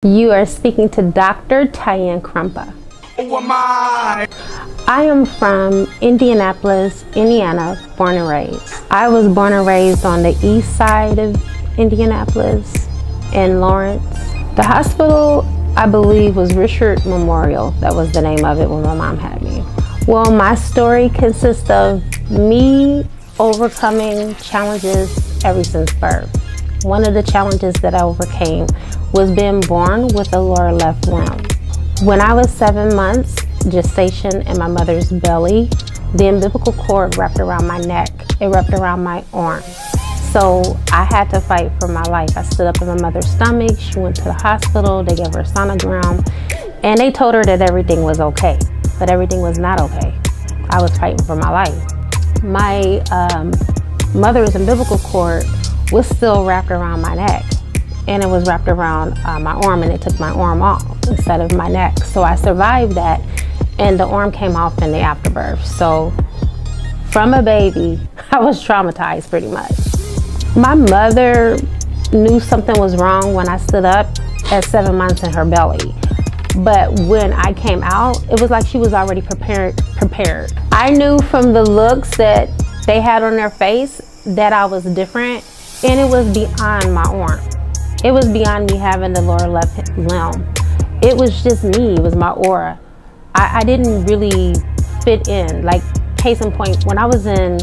You are speaking to Dr. Tyann Krumpa. Who am I? I am from Indianapolis, Indiana, born and raised. I was born and raised on the east side of Indianapolis in Lawrence. The hospital, I believe, was Richard Memorial. That was the name of it when my mom had me. Well, my story consists of me overcoming challenges ever since birth. One of the challenges that I overcame was being born with a lower left limb. When I was 7 months gestation in my mother's belly, the umbilical cord wrapped around my neck. It wrapped around my arm. So I had to fight for my life. I stood up in my mother's stomach. She went to the hospital. They gave her a sonogram, and they told her that everything was okay, but everything was not okay. I was fighting for my life. My mother's umbilical cord was still wrapped around my neck, and it was wrapped around my arm, and it took my arm off instead of my neck. So I survived that, and the arm came off in the afterbirth. So from a baby, I was traumatized pretty much. My mother knew something was wrong when I stood up at 7 months in her belly. But when I came out, it was like she was already prepared. I knew from the looks that they had on their face that I was different, and it was beyond my arm. It was beyond me having the lower left limb. It was just me, it was my aura. I didn't really fit in. Like, case in point, when I was in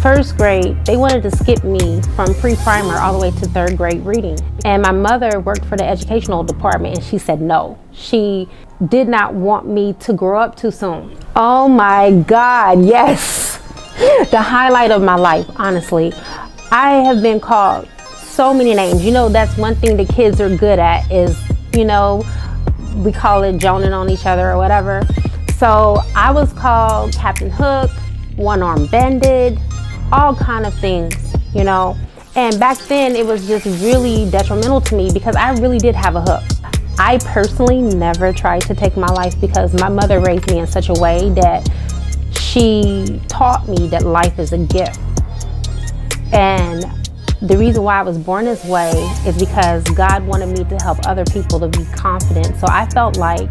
first grade, they wanted to skip me from pre-primer all the way to third grade reading. And my mother worked for the educational department, and she said no. She did not want me to grow up too soon. Oh my God, yes. The highlight of my life, honestly. I have been called so many names. You know, that's one thing the kids are good at is, you know, we call it joning on each other or whatever. So I was called Captain Hook, one arm bended, all kind of things, you know. And back then it was just really detrimental to me because I really did have a hook. I personally never tried to take my life because my mother raised me in such a way that she taught me that life is a gift. And the reason why I was born this way is because God wanted me to help other people to be confident. So I felt like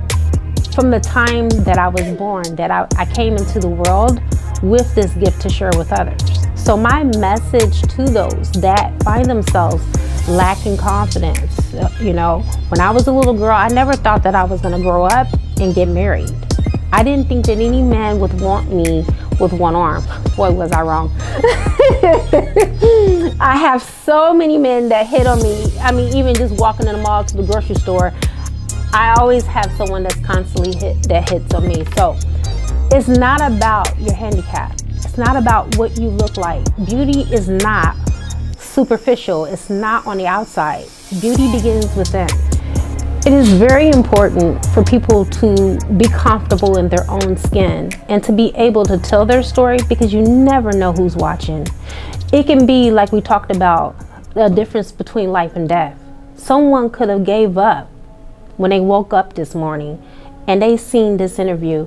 from the time that I was born that I came into the world with this gift to share with others. So my message to those that find themselves lacking confidence, you know, when I was a little girl, I never thought that I was going to grow up and get married. I didn't think that any man would want me with one arm. Boy, was I wrong. I have so many men that hit on me. I mean, even just walking in the mall to the grocery store, I always have someone that's constantly hits on me. So it's not about your handicap. It's not about what you look like. Beauty is not superficial. It's not on the outside. Beauty begins within. It is very important for people to be comfortable in their own skin and to be able to tell their story because you never know who's watching. It can be like we talked about, the difference between life and death. Someone could have gave up when they woke up this morning and they seen this interview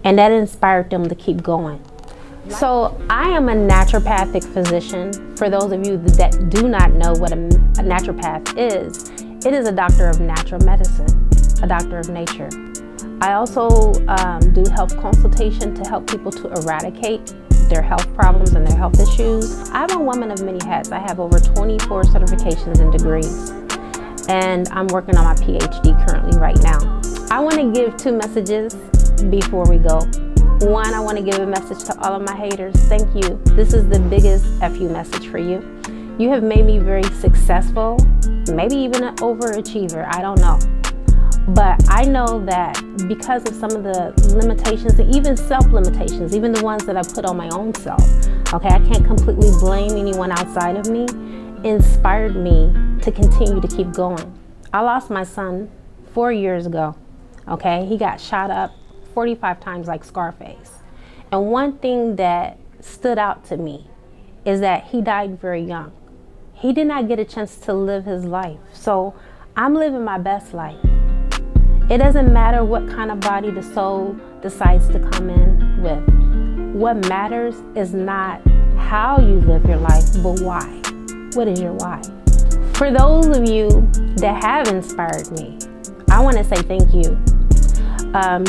and that inspired them to keep going. So I am a naturopathic physician. For those of you that do not know what a naturopath is, it is a doctor of natural medicine, a doctor of nature. I also do health consultation to help people to eradicate their health problems and their health issues. I'm a woman of many hats. I have over 24 certifications and degrees, and I'm working on my PhD currently right now. I want to give 2 messages before we go. One, I want to give a message to all of my haters. Thank you. This is the biggest FU message for you. You have made me very successful, maybe even an overachiever, I don't know. But I know that because of some of the limitations and even self-limitations, even the ones that I put on my own self, okay, I can't completely blame anyone outside of me, inspired me to continue to keep going. I lost my son 4 years ago, okay? He got shot up 45 times like Scarface. And one thing that stood out to me is that he died very young. He did not get a chance to live his life. So I'm living my best life. It doesn't matter what kind of body the soul decides to come in with. What matters is not how you live your life, but why. What is your why? For those of you that have inspired me, I want to say thank you.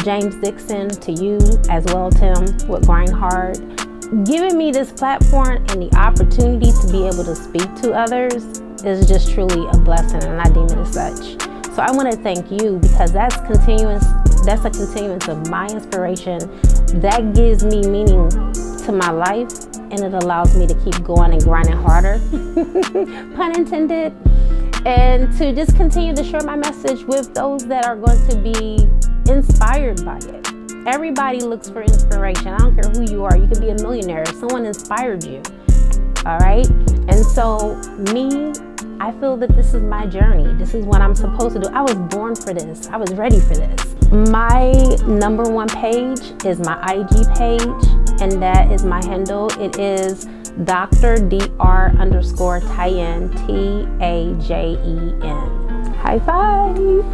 James Dixon, to you as well, Tim, with Grind Hard. Giving me this platform and the opportunity to be able to speak to others is just truly a blessing, and I deem it as such. So I want to thank you, because that's a continuance of my inspiration. That gives me meaning to my life, and it allows me to keep going and grinding harder, pun intended, and to just continue to share my message with those that are going to be inspired by it. Everybody looks for inspiration. I don't care who you are. You can be a millionaire if someone inspired you. All right? And so me, I feel that this is my journey. This is what I'm supposed to do. I was born for this. I was ready for this. My #1 page is my IG page, and that is my handle. It is Dr.Dr_Tajen, Tajen. High five.